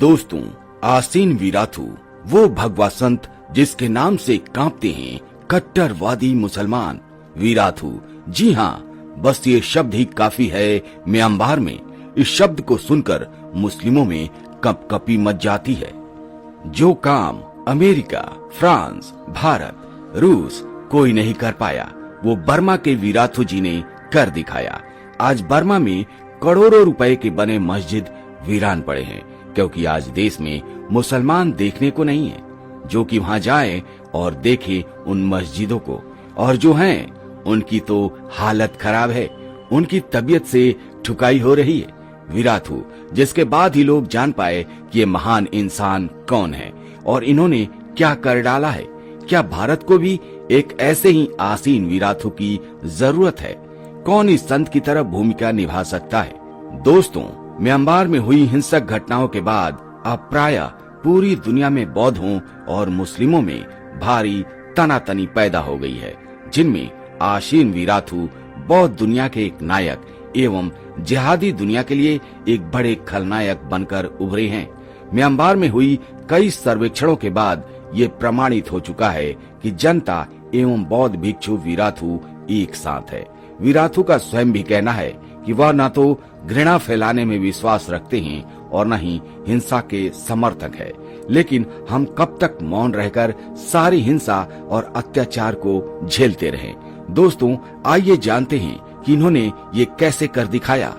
दोस्तों, आसीन वीराथू वो भगवा संत जिसके नाम से कांपते हैं कट्टरवादी मुसलमान। वीराथू, जी हाँ, बस ये शब्द ही काफी है म्यांमार में। इस शब्द को सुनकर मुस्लिमों में कपकपी मच जाती है। जो काम अमेरिका, फ्रांस, भारत, रूस कोई नहीं कर पाया, वो बर्मा के वीराथू जी ने कर दिखाया। आज बर्मा में करोड़ों रुपए के बने मस्जिद वीरान पड़े हैं, क्योंकि आज देश में मुसलमान देखने को नहीं है जो कि वहां जाए और देखे उन मस्जिदों को। और जो हैं उनकी तो हालत खराब है, उनकी तबीयत से ठुकाई हो रही है। वीराथू, जिसके बाद ही लोग जान पाए कि ये महान इंसान कौन है और इन्होंने क्या कर डाला है। क्या भारत को भी एक ऐसे ही आसीन वीराथू की जरूरत है? कौन इस संत की तरह भूमिका निभा सकता है? दोस्तों, म्यांमार में हुई हिंसक घटनाओं के बाद अब प्रायः पूरी दुनिया में बौद्धों और मुस्लिमों में भारी तनातनी पैदा हो गई है, जिनमें आसीन वीराथू बौद्ध दुनिया के एक नायक एवं जिहादी दुनिया के लिए एक बड़े खलनायक बनकर उभरे हैं। म्यांमार में हुई कई सर्वेक्षणों के बाद ये प्रमाणित हो चुका है कि जनता एवं बौद्ध भिक्षु वीराथू एक साथ है। वीराथू का स्वयं भी कहना है कि वह न तो घृणा फैलाने में विश्वास रखते हैं और न ही हिंसा के समर्थक है। लेकिन हम कब तक मौन रहकर सारी हिंसा और अत्याचार को झेलते रहें? दोस्तों, आइए जानते हैं कि इन्होंने ये कैसे कर दिखाया।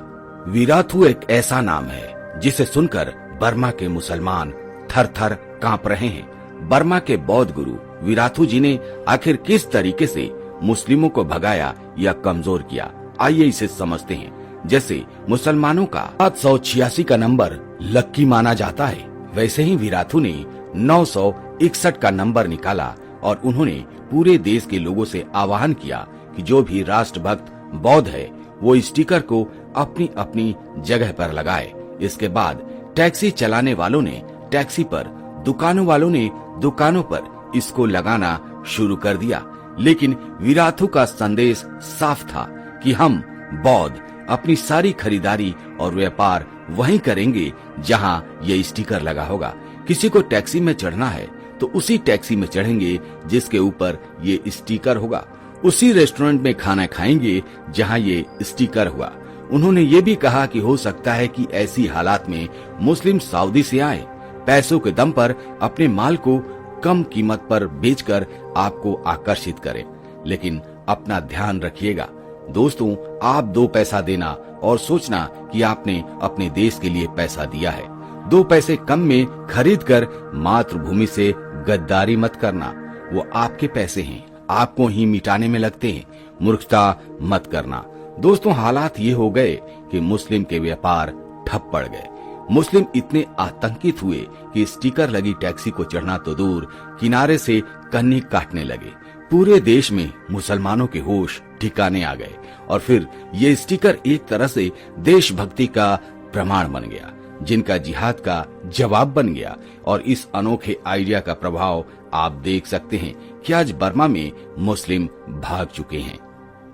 वीराथू एक ऐसा नाम है जिसे सुनकर बर्मा के मुसलमान थर थर कांप रहे हैं। बर्मा के बौद्ध गुरु वीराथू जी ने आखिर किस तरीके से मुस्लिमों को भगाया या कमजोर किया, आइए इसे समझते हैं। जैसे मुसलमानों का 786 का नंबर लक्की माना जाता है, वैसे ही वीराथू ने 961 का नंबर निकाला और उन्होंने पूरे देश के लोगों से आह्वान किया कि जो भी राष्ट्रभक्त बौद्ध है वो स्टिकर को अपनी अपनी जगह पर लगाए। इसके बाद टैक्सी चलाने वालों ने टैक्सी पर, दुकानों वालों ने दुकानों पर इसको लगाना शुरू कर दिया। लेकिन वीराथू का संदेश साफ था कि हम बौद्ध अपनी सारी खरीदारी और व्यापार वहीं करेंगे जहां ये स्टिकर लगा होगा। किसी को टैक्सी में चढ़ना है तो उसी टैक्सी में चढ़ेंगे जिसके ऊपर ये स्टिकर होगा। उसी रेस्टोरेंट में खाना खाएंगे जहां ये स्टिकर हुआ। उन्होंने ये भी कहा कि हो सकता है कि ऐसी हालात में मुस्लिम सऊदी से आए, पैसों के दम पर अपने माल को कम कीमत पर बेचकर आपको आकर्षित करें। लेकिन अपना ध्यान रखिएगा दोस्तों, आप 2 पैसा देना और सोचना कि आपने अपने देश के लिए पैसा दिया है। 2 पैसे कम में खरीद कर मातृभूमि से गद्दारी मत करना। वो आपके पैसे हैं, आपको ही मिटाने में लगते हैं। मूर्खता मत करना। दोस्तों, हालात ये हो गए कि मुस्लिम के व्यापार ठप पड़ गए। मुस्लिम इतने आतंकित हुए कि स्टिकर लगी टैक्सी को चढ़ना तो दूर, किनारे से कन्नी काटने लगे। पूरे देश में मुसलमानों के होश ठिकाने आ गए और फिर ये स्टिकर एक तरह से देशभक्ति का प्रमाण बन गया, जिनका जिहाद का जवाब बन गया। और इस अनोखे आइडिया का प्रभाव आप देख सकते हैं कि आज बर्मा में मुस्लिम भाग चुके हैं।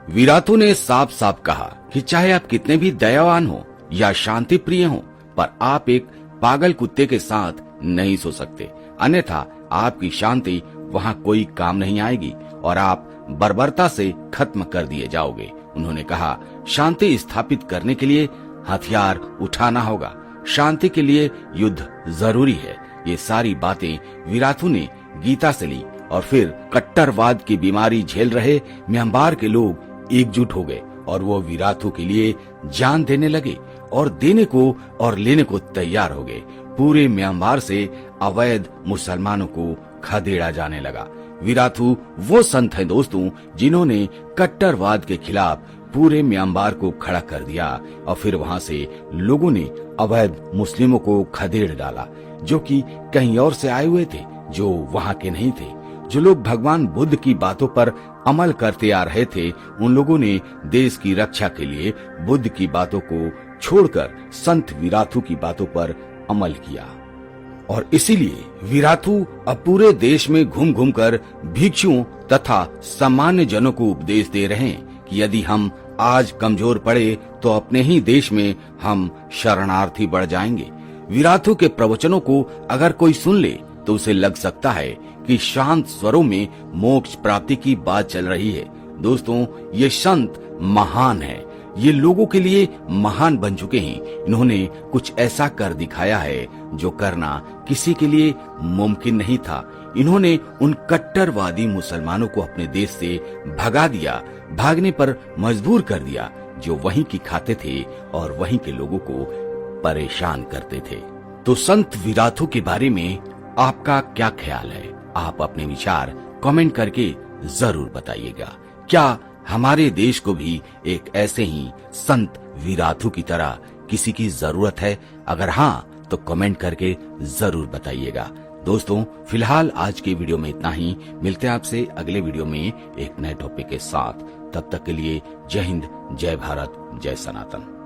वीराथू ने साफ साफ कहा कि चाहे आप कितने भी दयावान हो या शांति प्रिय हो, पर आप एक पागल कुत्ते के साथ नहीं सो सकते, अन्यथा आपकी शांति वहाँ कोई काम नहीं आएगी और आप बर्बरता से खत्म कर दिए जाओगे। उन्होंने कहा, शांति स्थापित करने के लिए हथियार उठाना होगा, शांति के लिए युद्ध जरूरी है। ये सारी बातें वीराथू ने गीता से ली और फिर कट्टरवाद की बीमारी झेल रहे म्यांमार के लोग एकजुट हो गए और वो वीराथू के लिए जान देने लगे और देने को और लेने को तैयार हो गए। पूरे म्यांमार से अवैध मुसलमानों को खदेड़ा जाने लगा। वीराथू वो संत हैं दोस्तों, जिन्होंने कट्टरवाद के खिलाफ पूरे म्यांमार को खड़ा कर दिया और फिर वहां से लोगों ने अवैध मुस्लिमों को खदेड़ डाला, जो कि कहीं और से आए हुए थे, जो वहां के नहीं थे। जो लोग भगवान बुद्ध की बातों पर अमल करते आ रहे थे, उन लोगों ने देश की रक्षा के लिए बुद्ध की बातों को छोड़कर संत वीराथू की बातों पर अमल किया। और इसीलिए वीराथू अब पूरे देश में घूम घूम कर भिक्षुओं तथा सामान्य जनों को उपदेश दे रहे हैं कि यदि हम आज कमजोर पड़े तो अपने ही देश में हम शरणार्थी बढ़ जाएंगे। विराथू के प्रवचनों को अगर कोई सुन ले तो उसे लग सकता है कि शांत स्वरों में मोक्ष प्राप्ति की बात चल रही है। दोस्तों, ये संत महान है, ये लोगों के लिए महान बन चुके हैं। इन्होंने कुछ ऐसा कर दिखाया है जो करना किसी के लिए मुमकिन नहीं था। इन्होंने उन कट्टरवादी मुसलमानों को अपने देश से भगा दिया, भागने पर मजबूर कर दिया, जो वहीं की खाते थे और वहीं के लोगों को परेशान करते थे। तो संत विराथू के बारे में आपका क्या ख्याल है? आप अपने विचार कमेंट करके जरूर बताइएगा। क्या हमारे देश को भी एक ऐसे ही संत विराथू की तरह किसी की जरूरत है? अगर हाँ, तो कमेंट करके जरूर बताइएगा। दोस्तों, फिलहाल आज के वीडियो में इतना ही। मिलते हैं आपसे अगले वीडियो में एक नए टॉपिक के साथ। तब तक के लिए जय हिंद, जय भारत, जय सनातन।